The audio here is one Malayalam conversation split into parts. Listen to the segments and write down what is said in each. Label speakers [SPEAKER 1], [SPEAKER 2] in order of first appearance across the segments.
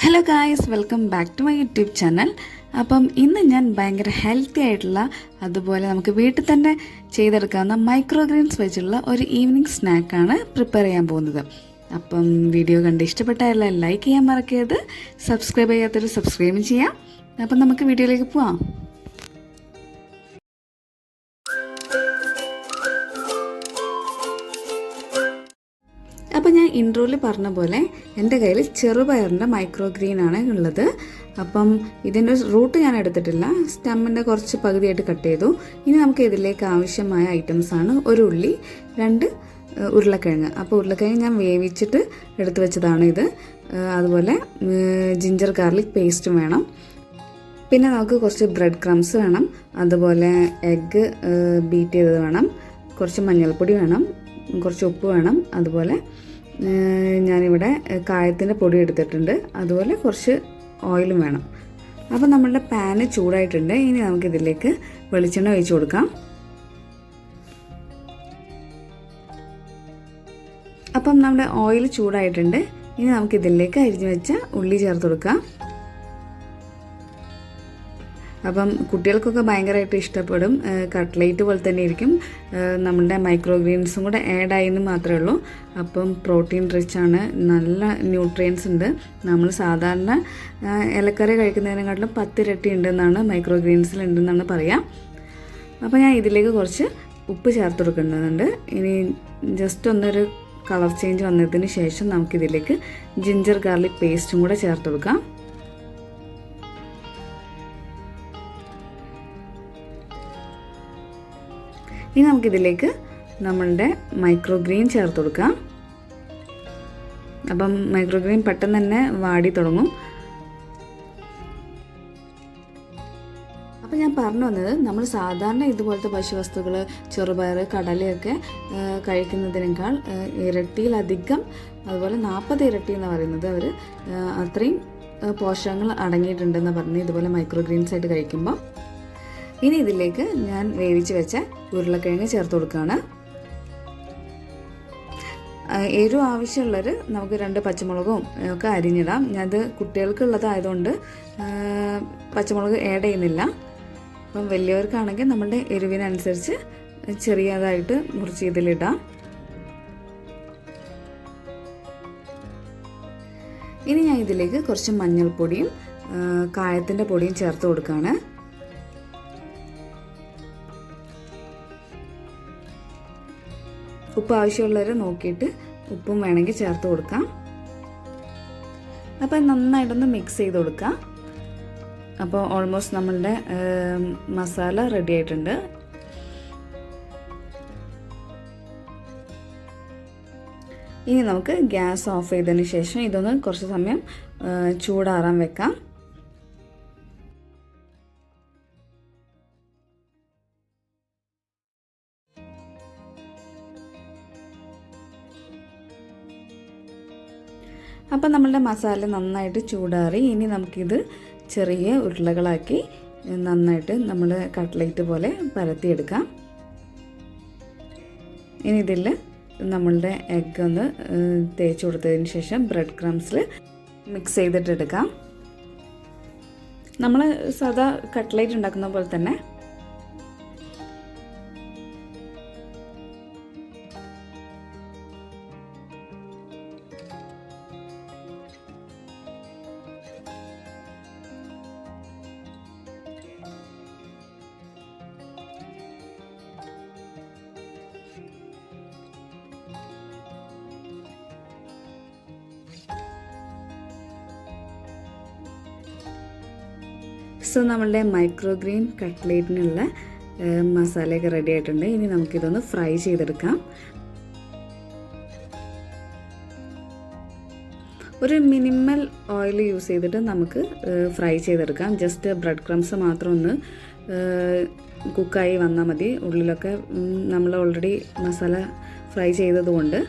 [SPEAKER 1] Hello guys, welcome back to my YouTube channel. അപ്പം ഇന്ന് ഞാൻ ഭയങ്കര ഹെൽത്തി ആയിട്ടുള്ള അതുപോലെ നമുക്ക് വീട്ടിൽ തന്നെ ചെയ്തെടുക്കാവുന്ന മൈക്രോഗ്രീൻസ് വെച്ചുള്ള ഒരു ഈവനിങ് സ്നാക്കാണ് പ്രിപ്പയർ ചെയ്യാൻ പോകുന്നത്. അപ്പം വീഡിയോ കണ്ട് ഇഷ്ടപ്പെട്ടാൽ ലൈക്ക് ചെയ്യാൻ മറക്കരുത്, സബ്സ്ക്രൈബ് ചെയ്യാത്തൊരു സബ്സ്ക്രൈബും ചെയ്യാം. അപ്പം നമുക്ക് വീഡിയോയിലേക്ക് പോവാം. അപ്പോൾ ഞാൻ ഇൻട്രോയിൽ പറഞ്ഞ പോലെ എൻ്റെ കയ്യിൽ ചെറുപയറിൻ്റെ മൈക്രോഗ്രീനാണ് ഉള്ളത്. അപ്പം ഇതിൻ്റെ റൂട്ട് ഞാൻ എടുത്തിട്ടില്ല, സ്റ്റമ്മിൻ്റെ കുറച്ച് പകുതിയായിട്ട് കട്ട് ചെയ്തു. ഇനി നമുക്ക് ഇതിലേക്ക് ആവശ്യമായ ഐറ്റംസാണ്: ഒരു ഉള്ളി, 2 ഉരുളക്കിഴങ്ങ്. അപ്പോൾ ഉരുളക്കിഴങ്ങ് ഞാൻ വേവിച്ചിട്ട് എടുത്തു വെച്ചതാണ് ഇത്. അതുപോലെ ജിഞ്ചർ ഗാർലിക് പേസ്റ്റും വേണം. പിന്നെ നമുക്ക് കുറച്ച് ബ്രെഡ് ക്രംസ് വേണം, അതുപോലെ എഗ്ഗ് ബീറ്റ് ചെയ്തത് വേണം, കുറച്ച് മഞ്ഞൾപ്പൊടി വേണം, കുറച്ച് ഉപ്പ് വേണം, അതുപോലെ ഞാനിവിടെ കായത്തിൻ്റെ പൊടി എടുത്തിട്ടുണ്ട്, അതുപോലെ കുറച്ച് ഓയിലും വേണം. അപ്പോൾ നമ്മളുടെ പാന് ചൂടായിട്ടുണ്ട്. ഇനി നമുക്കിതിലേക്ക് വെളിച്ചെണ്ണ ഒഴിച്ച് കൊടുക്കാം. അപ്പം നമ്മുടെ ഓയിൽ ചൂടായിട്ടുണ്ട്. ഇനി നമുക്കിതിലേക്ക് അരിഞ്ഞു വെച്ച ഉള്ളി ചേർത്ത് കൊടുക്കാം. അപ്പം കുട്ടികൾക്കൊക്കെ ഭയങ്കരമായിട്ട് ഇഷ്ടപ്പെടും. കട്ട്ലേറ്റ് പോലെ തന്നെ ഇരിക്കും. നമ്മളുടെ മൈക്രോഗ്രീൻസും കൂടെ ആഡ് ആയെന്ന് മാത്രമേ ഉള്ളൂ. അപ്പം പ്രോട്ടീൻ റിച്ച് ആണ്, നല്ല ന്യൂട്രിയൻസ് ഉണ്ട്. നമ്മൾ സാധാരണ ഇലക്കറി കഴിക്കുന്നതിനെക്കാട്ടിലും 10 ഇരട്ടി ഉണ്ടെന്നാണ് മൈക്രോഗ്രീൻസിൽ ഉണ്ടെന്നാണ് പറയാം. അപ്പോൾ ഞാൻ ഇതിലേക്ക് കുറച്ച് ഉപ്പ് ചേർത്ത് കൊടുക്കുന്നുണ്ട്. ഇനി ജസ്റ്റ് ഒന്നൊരു കളർ ചേഞ്ച് വന്നതിന് ശേഷം നമുക്കിതിലേക്ക് ജിഞ്ചർ ഗാർലിക് പേസ്റ്റും കൂടെ ചേർത്ത് കൊടുക്കാം. ഇനി നമുക്കിതിലേക്ക് നമ്മളുടെ മൈക്രോഗ്രീൻ ചേർത്ത് കൊടുക്കാം. അപ്പം മൈക്രോഗ്രീൻ പെട്ടെന്ന് തന്നെ വാടി തുടങ്ങും. അപ്പം ഞാൻ പറഞ്ഞു വന്നത്, നമ്മൾ സാധാരണ ഇതുപോലത്തെ ഭക്ഷ്യവസ്തുക്കൾ, ചെറുപയർ, കടലയൊക്കെ കഴിക്കുന്നതിനേക്കാൾ ഇരട്ടിയിലധികം, അതുപോലെ 40 ഇരട്ടി എന്ന് പറയുന്നത് അവർ അത്രയും പോഷകങ്ങൾ അടങ്ങിയിട്ടുണ്ടെന്ന് പറഞ്ഞ് ഇതുപോലെ മൈക്രോഗ്രീൻസ് ആയിട്ട് കഴിക്കുമ്പോൾ. ഇനി ഇതിലേക്ക് ഞാൻ വേവിച്ച് വെച്ച ഉരുളക്കിഴങ്ങ് ചേർത്ത് കൊടുക്കുകയാണ്. എരിവ് ആവശ്യമുള്ളവർ നമുക്ക് 2 പച്ചമുളകും ഒക്കെ അരിഞ്ഞിടാം. ഞാനത് കുട്ടികൾക്കുള്ളതായതുകൊണ്ട് പച്ചമുളക് ആഡ് ചെയ്യുന്നില്ല. അപ്പം വലിയവർക്കാണെങ്കിൽ നമ്മളുടെ എരിവിനനുസരിച്ച് ചെറിയതായിട്ട് മുറിച്ച് ഇതിലിടാം. ഇനി ഞാൻ ഇതിലേക്ക് കുറച്ച് മഞ്ഞൾപ്പൊടിയും കായത്തിൻ്റെ പൊടിയും ചേർത്ത് കൊടുക്കുകയാണ്. ഉപ്പ് ആവശ്യമുള്ളവർ നോക്കിയിട്ട് ഉപ്പും വേണമെങ്കിൽ ചേർത്ത് കൊടുക്കാം. അപ്പം നന്നായിട്ടൊന്ന് മിക്സ് ചെയ്ത് കൊടുക്കാം. അപ്പോൾ ഓൾമോസ്റ്റ് നമ്മളുടെ മസാല റെഡി ആയിട്ടുണ്ട്. ഇനി നമുക്ക് ഗ്യാസ് ഓഫ് ചെയ്തതിന് ശേഷം ഇതൊന്ന് കുറച്ച് സമയം ചൂടാറാൻ വെക്കാം. അപ്പം നമ്മളുടെ മസാല നന്നായിട്ട് ചൂടാറി. ഇനി നമുക്കിത് ചെറിയ ഉരുളകളാക്കി നന്നായിട്ട് നമ്മൾ കട്ട്ലേറ്റ് പോലെ പരത്തിയെടുക്കാം. ഇനി ഇതിൽ നമ്മളുടെ എഗ്ഗ് ഒന്ന് തേച്ച് കൊടുത്തതിന് ശേഷം ബ്രെഡ് ക്രംസിൽ മിക്സ് ചെയ്തിട്ടെടുക്കാം. നമ്മൾ സാധാ കട്ട്ലേറ്റ് ഉണ്ടാക്കുന്ന പോലെ തന്നെ. സോ നമ്മളുടെ മൈക്രോഗ്രീൻ കട്ട്ലേറ്റിനുള്ള മസാലയൊക്കെ റെഡി ആയിട്ടുണ്ട്. ഇനി നമുക്കിതൊന്ന് ഫ്രൈ ചെയ്തെടുക്കാം. ഒരു മിനിമൽ ഓയിൽ യൂസ് ചെയ്തിട്ട് നമുക്ക് ഫ്രൈ ചെയ്തെടുക്കാം. ജസ്റ്റ് ബ്രെഡ് ക്രംസ് മാത്രം ഒന്ന് കുക്കായി വന്നാൽ മതി. ഉള്ളിലൊക്കെ നമ്മൾ ഓൾറെഡി മസാല ഫ്രൈ ചെയ്തതുകൊണ്ട്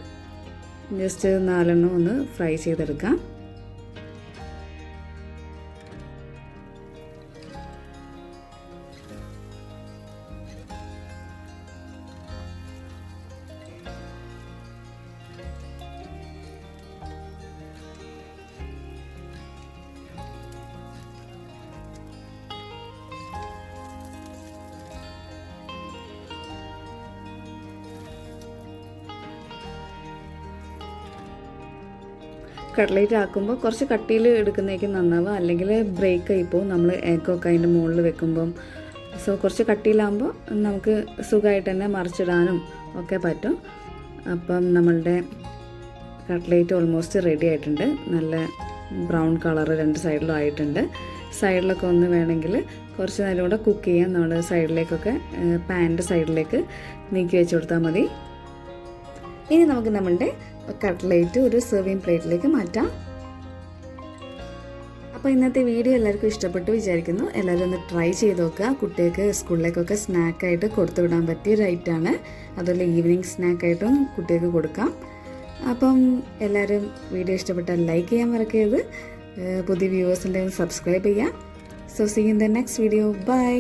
[SPEAKER 1] ജസ്റ്റ് 4 എണ്ണം ഒന്ന് ഫ്രൈ ചെയ്തെടുക്കാം. കട്ട്ലേറ്റ് ആക്കുമ്പോൾ കുറച്ച് കട്ടിയിൽ എടുക്കുന്നതായിരിക്കും നന്നാവുക, അല്ലെങ്കിൽ ബ്രേക്ക് ആയിപ്പോൾ നമ്മൾ എഗ്ഗൊക്കെ അതിൻ്റെ മുകളിൽ വെക്കുമ്പം. സോ കുറച്ച് കട്ടിയിലാകുമ്പോൾ നമുക്ക് സുഖമായിട്ട് തന്നെ മറിച്ചിടാനും ഒക്കെ പറ്റും. അപ്പം നമ്മളുടെ കട്ട്ലേറ്റ് ഓൾമോസ്റ്റ് റെഡി ആയിട്ടുണ്ട്. നല്ല ബ്രൗൺ കളർ രണ്ട് സൈഡിലും ആയിട്ടുണ്ട്. സൈഡിലൊക്കെ ഒന്ന് വേണമെങ്കിൽ കുറച്ച് നേരം കൂടെ കുക്ക് ചെയ്യാം. നമ്മൾ സൈഡിലേക്കൊക്കെ പാൻ്റെ സൈഡിലേക്ക് നീക്കി വെച്ച് കൊടുത്താൽ മതി. ഇനി നമുക്ക് നമ്മളുടെ കട്ട്ലേറ്റ് ഒരു സെർവിങ് പ്ലേറ്റിലേക്ക് മാറ്റാം. അപ്പോൾ ഇന്നത്തെ വീഡിയോ എല്ലാവർക്കും ഇഷ്ടപ്പെട്ടു വിചാരിക്കുന്നു. എല്ലാവരും ഒന്ന് ട്രൈ ചെയ്ത് നോക്കുക. കുട്ടികൾക്ക് സ്കൂളിലേക്കൊക്കെ സ്നാക്കായിട്ട് കൊടുത്തു വിടാൻ പറ്റിയ ഒരു ഐറ്റമാണ്. അതുപോലെ ഈവനിങ് സ്നാക്കായിട്ടും കുട്ടികൾക്ക് കൊടുക്കാം. അപ്പം എല്ലാവരും വീഡിയോ ഇഷ്ടപ്പെട്ടാൽ ലൈക്ക് ചെയ്യാൻ മറക്കരുത്. പുതിയ വ്യൂവേഴ്സ് ഉണ്ടെങ്കിൽ സബ്സ്ക്രൈബ് ചെയ്യാം. So see in the next video. By.